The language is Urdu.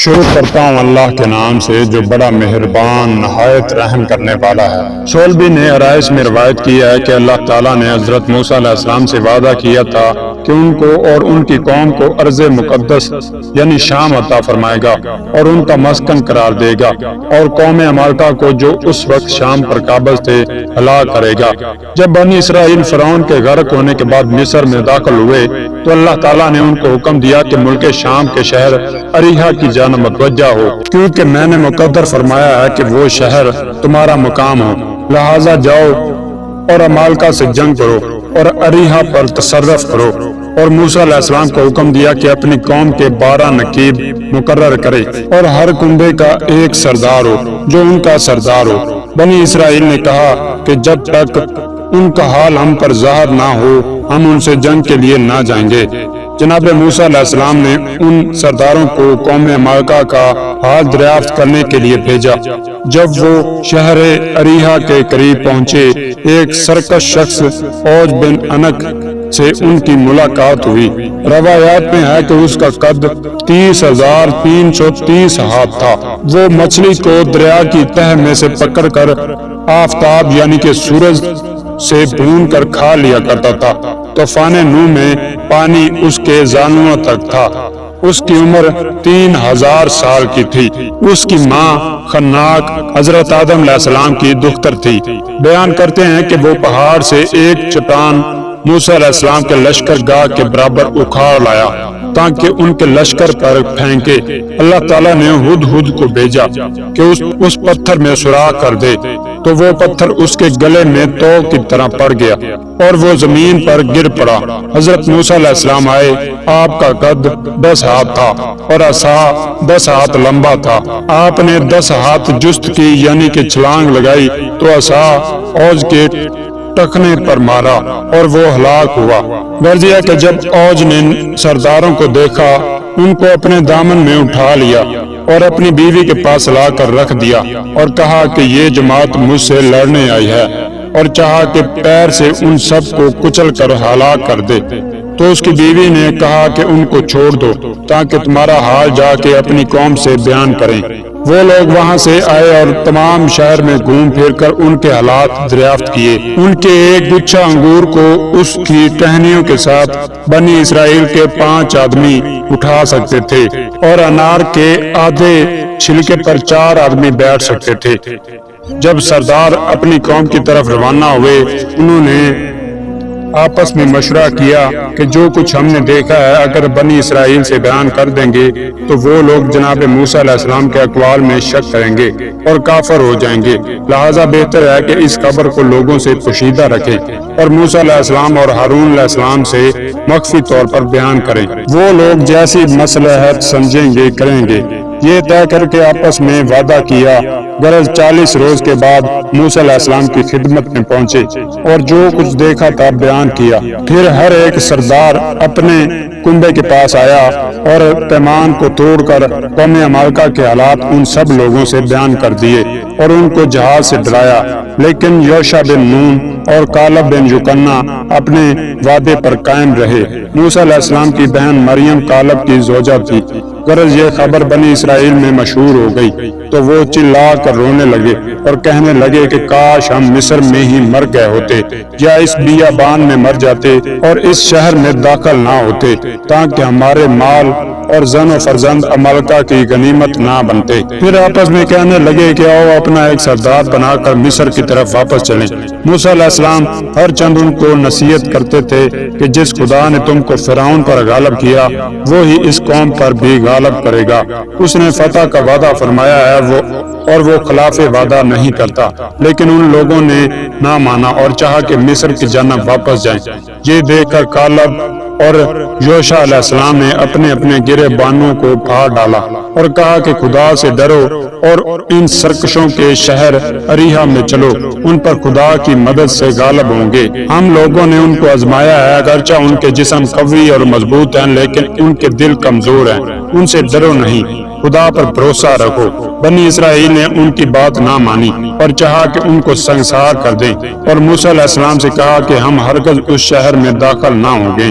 شروع کرتا ہوں اللہ کے نام سے جو بڑا مہربان نہایت رحم کرنے والا ہے۔ شولبی نے عرائش میں روایت کی ہے کہ اللہ تعالیٰ نے حضرت موسیٰ علیہ السلام سے وعدہ کیا تھا کہ ان کو اور ان کی قوم کو ارض مقدس یعنی شام عطا فرمائے گا اور ان کا مسکن قرار دے گا، اور قوم عمالقہ کو جو اس وقت شام پر قابض تھے ہلاک کرے گا۔ جب بنی اسرائیل فرعون کے غرق ہونے کے بعد مصر میں داخل ہوئے تو اللہ تعالیٰ نے ان کو حکم دیا کہ ملک شام کے شہر اریحا کی جانب متوجہ ہو، کیونکہ میں نے مقرر فرمایا ہے کہ وہ شہر تمہارا مقام ہو، لہذا جاؤ اور عمالقہ سے جنگ کرو اور اریحا پر تصرف کرو۔ اور موسیٰ علیہ السلام کو حکم دیا کہ اپنی قوم کے 12 نقیب مقرر کرے اور ہر کنبے کا ایک سردار ہو جو ان کا سردار ہو۔ بنی اسرائیل نے کہا کہ جب تک ان کا حال ہم پر ظاہر نہ ہو ہم ان سے جنگ کے لیے نہ جائیں گے۔ جناب موسیٰ علیہ السلام نے ان سرداروں کو قوم عمالقہ کا حال دریافت کرنے کے لیے بھیجا۔ جب وہ شہر اریحا کے قریب پہنچے ایک سرکش شخص اوج بن عنق سے ان کی ملاقات ہوئی۔ روایات میں ہے کہ اس کا قد 30,330 ہاتھ تھا۔ وہ مچھلی کو دریا کی تہہ میں سے پکڑ کر آفتاب یعنی کہ سورج سے بھون کر کھا لیا کرتا تھا۔ طوفان نوح میں پانی اس کے زانوؤں تک تھا۔ اس کی عمر 3000 سال کی تھی۔ اس کی ماں خناق حضرت آدم علیہ السلام کی دختر تھی۔ بیان کرتے ہیں کہ وہ پہاڑ سے ایک چٹان موسیٰ علیہ السلام کے لشکر گاہ کے برابر اکھاڑ لایا تاکہ ان کے لشکر پر پھینکے۔ اللہ تعالیٰ نے ہدہد کو بھیجا کہ اس پتھر میں سوراخ کر دے، تو وہ پتھر اس کے گلے میں توق کی طرح پڑ گیا اور وہ زمین پر گر پڑا۔ حضرت موسیٰ علیہ السلام آئے، آپ کا قد 10 ہاتھ تھا اور عصا 10 ہاتھ لمبا تھا۔ آپ نے 10 ہاتھ جست کی یعنی کہ چھلانگ لگائی تو عصا اوج کے ٹخنے پر مارا اور وہ ہلاک ہوا۔ غرض یہ کہ جب اوج نے سرداروں کو دیکھا ان کو اپنے دامن میں اٹھا لیا اور اپنی بیوی کے پاس لا کر رکھ دیا اور کہا کہ یہ جماعت مجھ سے لڑنے آئی ہے، اور چاہا کہ پیر سے ان سب کو کچل کر ہلاک کر دے۔ تو اس کی بیوی نے کہا کہ ان کو چھوڑ دو تاکہ تمہارا حال جا کے اپنی قوم سے بیان کریں۔ وہ لوگ وہاں سے آئے اور تمام شہر میں گھوم پھر کر ان کے حالات دریافت کیے۔ ان کے ایک گچھا انگور کو اس کی ٹہنیوں کے ساتھ بنی اسرائیل کے 5 آدمی اٹھا سکتے تھے، اور انار کے آدھے چھلکے پر 4 آدمی بیٹھ سکتے تھے۔ جب سردار اپنی قوم کی طرف روانہ ہوئے انہوں نے آپس میں مشورہ کیا کہ جو کچھ ہم نے دیکھا ہے اگر بنی اسرائیل سے بیان کر دیں گے تو وہ لوگ جناب موسیٰ علیہ السلام کے اقوال میں شک کریں گے اور کافر ہو جائیں گے، لہذا بہتر ہے کہ اس خبر کو لوگوں سے پوشیدہ رکھیں اور موسیٰ علیہ السلام اور ہارون علیہ السلام سے مخفی طور پر بیان کریں۔ وہ لوگ جیسی مصلحت سمجھیں گے کریں گے۔ یہ طے کر کے آپس میں وعدہ کیا۔ غرض 40 روز کے بعد موسیٰ علیہ السلام کی خدمت میں پہنچے اور جو کچھ دیکھا تھا بیان کیا۔ پھر ہر ایک سردار اپنے کنبے کے پاس آیا اور پیمان کو توڑ کر قوم عمالقہ کے حالات ان سب لوگوں سے بیان کر دیے اور ان کو جہاد سے ڈرایا، لیکن یوشع بن نون اور کالب بن یکنہ اپنے وعدے پر قائم رہے۔ موسیٰ علیہ السلام کی بہن مریم کالب کی زوجہ تھی۔ غرض یہ خبر بنی اسرائیل میں مشہور ہو گئی تو وہ چلا کر رونے لگے اور کہنے لگے کہ کاش ہم مصر میں ہی مر گئے ہوتے یا اس بیابان میں مر جاتے اور اس شہر میں داخل نہ ہوتے تاکہ ہمارے مال اور زن و فرزند عمالقہ کی غنیمت نہ بنتے۔ پھر آپس میں کہنے لگے کہ آؤ اپنا ایک سردار بنا کر مصر کی طرف واپس چلیں۔ موسیٰ علیہ السلام ہر چند ان کو نصیحت کرتے تھے کہ جس خدا نے تم کو فرعون پر غالب کیا وہی اس قوم پر بھی غالب کرے گا۔ اس نے فتح کا وعدہ فرمایا ہے اور وہ خلاف وعدہ نہیں کرتا، لیکن ان لوگوں نے نہ مانا اور چاہا کہ مصر کی جانب واپس جائیں۔ یہ دیکھ کر کالب اور یوشع علیہ السلام نے اپنے اپنے گرے بانوں کو پھاڑ ڈالا اور کہا کہ خدا سے ڈرو اور ان سرکشوں کے شہر اریحا میں چلو، ان پر خدا کی مدد سے غالب ہوں گے۔ ہم لوگوں نے ان کو آزمایا ہے، اگرچہ ان کے جسم قوی اور مضبوط ہیں لیکن ان کے دل کمزور ہیں، ان سے ڈرو نہیں، خدا پر بھروسہ رکھو۔ بنی اسرائیل نے ان کی بات نہ مانی اور چاہا کہ ان کو سنگسار کر دیں، اور موسیٰ علیہ السلام سے کہا کہ ہم ہرگز اس شہر میں داخل نہ ہوں گے۔